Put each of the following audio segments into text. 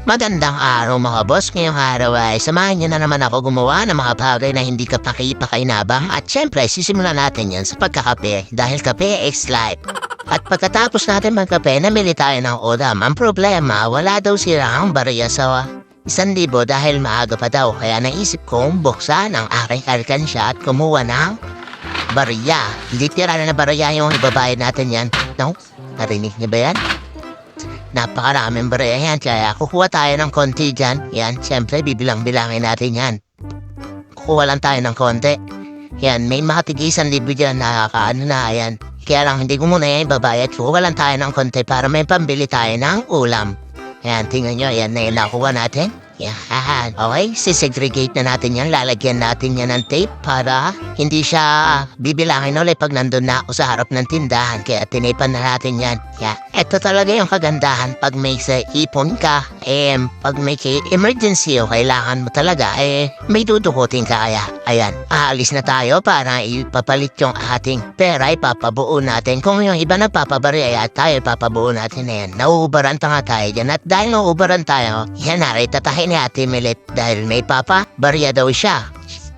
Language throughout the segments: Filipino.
Magandang araw mga boss, ngayong araw ay samahan niyo na naman ako gumawa ng mga bagay na hindi ka pakipakainabang at syempre sisimulan natin yan sa pagkakape dahil kape is life. At pagkatapos natin magkape, namili tayo ng ulam. Ang problema, wala daw sirang barya sa 1,000 dahil maaga pa daw kaya naisip kong buksan ang aking alkansya at kumuha ng barya. Literal na barya yung ibabayad natin yan. No? Narinig niyo ba yan? Napakaraming barya yan, kaya kukuha tayo ng konti dyan. Yan, siyempre bibilang-bilangin natin yan. Kukuha lang tayo ng konti. Yan, may mga tig-1,000 dyan na na, yan. Kaya lang hindi ko muna yan babayad. Kukuha lang tayo ng konti para may pambili tayo ng ulam. Yan, tingnan nyo, yan na yung nakuha natin. Yan, okay, sisegregate na natin yan. Lalagyan natin yan ng tape para hindi siya bibilangin ulit pag nandun na ako sa harap ng tindahan. Kaya tinipan na natin yan. Yan, eto talaga yung kagandahan pag may sa ipon ka. Pag may emergency o kailangan mo talaga, may dudukutin ka. Kaya, ayan, aalis na tayo para ipapalit yung ating pera. Ipapabuo natin. Kung yung iba nagpapabarya, tayo ipapabuo natin na yan. Nauubaran pa nga tayo dyan. At dahil nauubaran tayo, yan narita tayo ni Ate Milet dahil may papa, barya daw siya.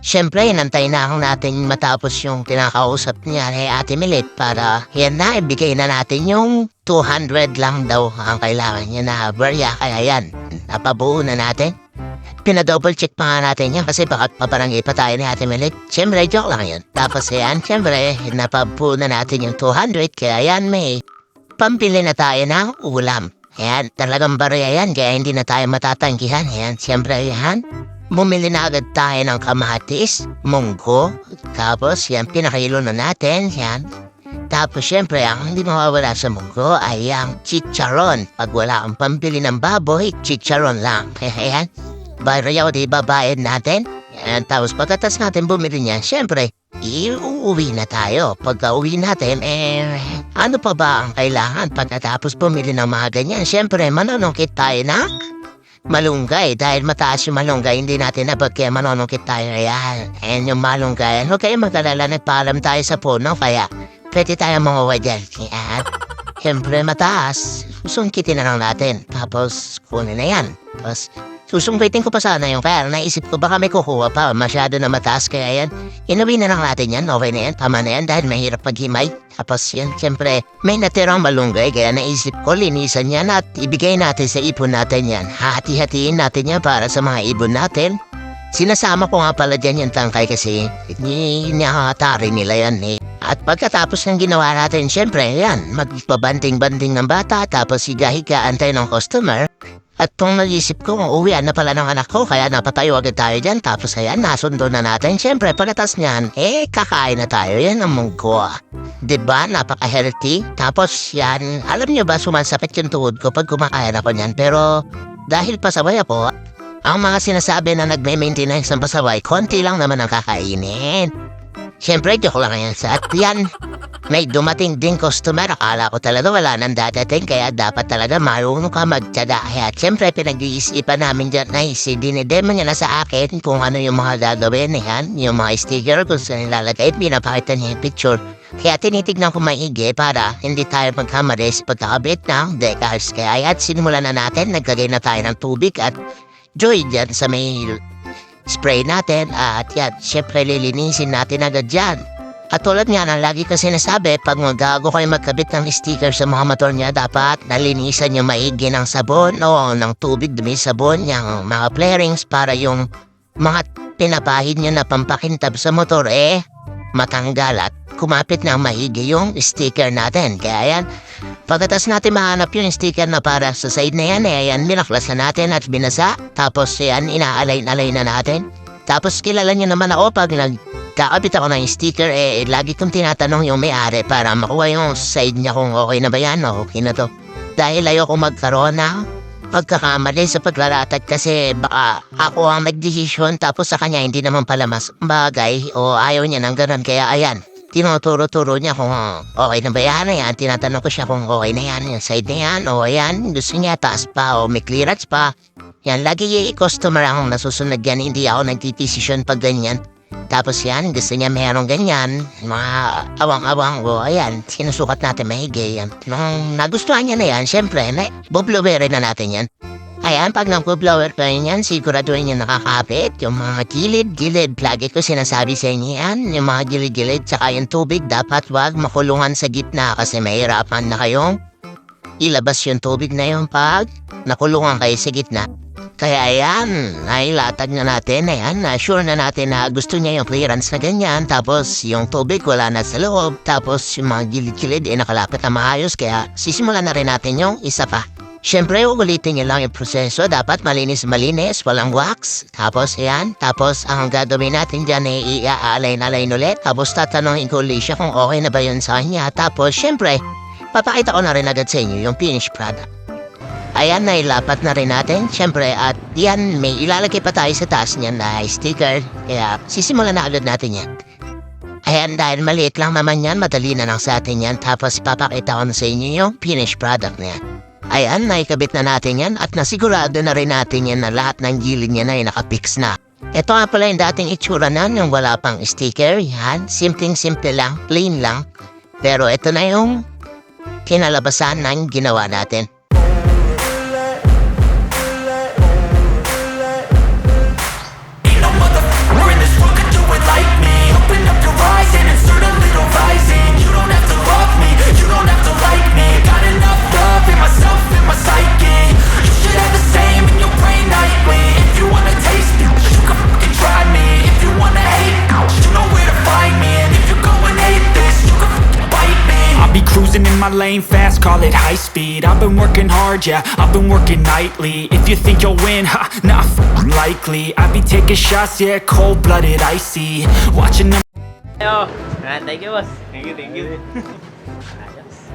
Siyempre, inantay na natin matapos yung kinakausap niya ni Ate Milet para yan na, ibigay na natin yung 200 lang daw ang kailangan niya na barya. Kaya yan, napabuo na natin. Pinadouble check pa nga natin yan kasi baka paparangay pa tayo ni Ate Milet. Siyempre, joke lang yun. Tapos yan, siyempre, napabuo na natin yung 200 kaya yan may pampili na tayo ng ulam. Ayan, talagang barya yan, kaya hindi na tayo matatanggihan. Ayan, siyempre yan. Bumili na agad tayo ng kamatis, munggo, tapos yan, pinakilo na natin, yan. Tapos siyempre, ang hindi mawawala sa munggo ay ang chicharon. Pag wala kang pambili ng baboy, chicharon lang. Ayan, barya o di babayad natin. Ayan, tapos pagkatas natin bumili niyan, siyempre, uuwi na tayo. Pagka uwi natin, ano pa ba ang kailangan pagkatapos bumili ng mga ganyan? Siyempre, manonongkit tayo na malunggay. Dahil mataas yung malunggay, hindi natin nabag kaya manonongkit tayo. Ayan, and yung malunggay, huwag kayo mag-alala, nagpaalam tayo sa puno, kaya pwede tayo mga dyan. Ayan, siyempre mataas, susungkitin na lang natin. Tapos, kunin na yan. Tapos, susungkitin ko pa sana yung pera. Naisip ko baka may kukuha pa. Masyado na mataas kaya yan. Inuwi na lang natin yan. Okay na yan. Tama na yan dahil mahirap paghimay. Tapos yan, siyempre, may natirang malunggay. Kaya naisip ko, linisan yan at ibigay natin sa ipon natin yan. Hati-hatiin natin yan para sa mga ibon natin. Sinasama ko nga pala dyan yung tangkay kasi nakakatari nila yan eh. At pagkatapos ng ginawa natin, siyempre, yan, magpabanting-banting ng bata, tapos higa-higaan tayo ng customer. At kung nag-isip ko, uwian na pala ng anak ko, kaya napatayo agad tayo dyan. Tapos ayan, nasundo na natin. Siyempre, pagkatas niyan, kakain na tayo. Yan ang munggo. Diba? Napaka-healthy. Tapos yan, alam niyo ba, sumasapit yung tuhod ko pag kumakain ako niyan. Pero dahil pasaway ako, ang mga sinasabi na nagme-maintenance ng pasaway, konti lang naman ang kakainin. Siyempre, joke lang yan sa at yan. May dumating din customer, akala ko talaga wala nang dadating, kaya dapat talaga marunong ka magtiyaga. Kaya siyempre pinag-iisipan namin dyan na dinidemo niya na sa akin kung ano yung mga gagawin yan, yung mga sticker kung saan nilalagay, pinapakita niya yung picture. Kaya tinitignan ko maigi para hindi tayo magkamali sa pagkakabit ng decals. Kaya yan, sinimulan na natin, naglagay na tayo ng tubig at joy dyan sa may spray natin at yan, siyempre lilinisin natin agad dyan. At tulad nga ng lagi ko sinasabi, pag magago kayo magkabit ng sticker sa mga motor niya, dapat nalinisan yung maigi ng sabon o ng tubig dumi sabon, yung mga flarings para yung mga pinapahid niyo na pampakintab sa motor matanggal at kumapit ng maigi yung sticker natin. Kaya yan, pagkatas natin mahanap yung sticker na para sa side na yan, yan, binaklas na natin at binasa. Tapos yan, inaalay-alay na natin. Tapos kilala niyo naman ako pag nagkakabit ako ng sticker, lagi kong tinatanong yung may-ari para makuha yung side niya kung okay na ba yan o okay na to. Dahil ayoko magkaroon na pagkakamali sa paglalatag kasi baka ako ang nagdesisyon tapos sa kanya hindi naman pala mas bagay o ayaw niya ng ganun. Kaya ayan, tinuturo-turo niya kung okay na ba yan. Ayan, tinatanong ko siya kung okay na yan, yung side na yan o ayan, gusto niya taas pa o may clearance pa. Yan, lagi customer akong nasusunod yan, hindi ako nagdidesisyon pag ganyan. Tapos yan, gusto niya mayroong ganyan, mga awang-awang o ayan, sinusukat natin mahigi yan. Nung nagustuhan niya na yan, syempre, bobluwere na natin yan. Ayan, pag nag-blower pa rin yan, siguraduhin nyo nakakapit. Yung mga gilid-gilid, lagi ko sinasabi sa inyo yan. Yung mga gilid-gilid, tsaka yung tubig, dapat wag makulungan sa gitna kasi mahirapan na kayong ilabas yung tubig na yung pag nakulungan kayo sa gitna. Kaya ayan, nailatag na natin, ayan, sure na natin na gusto niya yung clearance na ganyan, tapos yung tubig wala na sa loob, tapos yung mga gilid-gilid nakalapit na maayos, kaya sisimulan na rin natin yung isa pa. Siyempre, ulitin niyo lang yung proseso, dapat malinis-malinis, walang wax, tapos ayan, tapos ang gagawin natin dyan ay i-align-align ulit, tapos tatanungin ko ulit siya kung okay na ba yun sa kanya, tapos siyempre, papakita ko na rin agad sa inyo yung finished product. Ayan, nailapat na rin natin. Siyempre, at yan, may ilalagay pa tayo sa taas niyan na sticker. Kaya, sisimulan na agad natin yan. Ayan, dahil maliit lang naman yan, madali na lang sa atin yan. Tapos, papakita ko na sa inyo yung finished product na yan. Ayan, naikabit na natin yan. At nasigurado na rin natin yan na lahat ng gilid niya na ay nakapix na. Ito nga pala yung dating itsura na, yung wala pang sticker. Yan, simpleng-simple lang, plain lang. Pero ito na yung kinalabasan ng ginawa natin. Cruising in my lane fast, call it high speed. I've been working hard, yeah, I've been working nightly. If you think you'll win, ha, not likely. I be taking shots, yeah, cold-blooded, icy. Watching them. Thank you, boss. Thank you.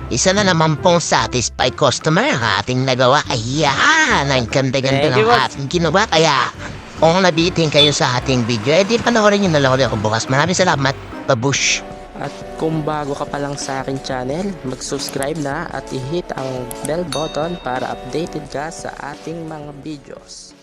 Isa na naman pong satisfied customer ang ating nagawa. Ayan, ang ganda-ganda Thank you, ng boss. ating ginawa. Kaya, kung nabitin kayo sa ating video, di panoorin nyo na lang ulit ako bukas. Maraming salamat. Babush! At kung bago ka pa lang sa akin channel, mag-subscribe na at i-hit ang bell button para updated ka sa ating mga videos.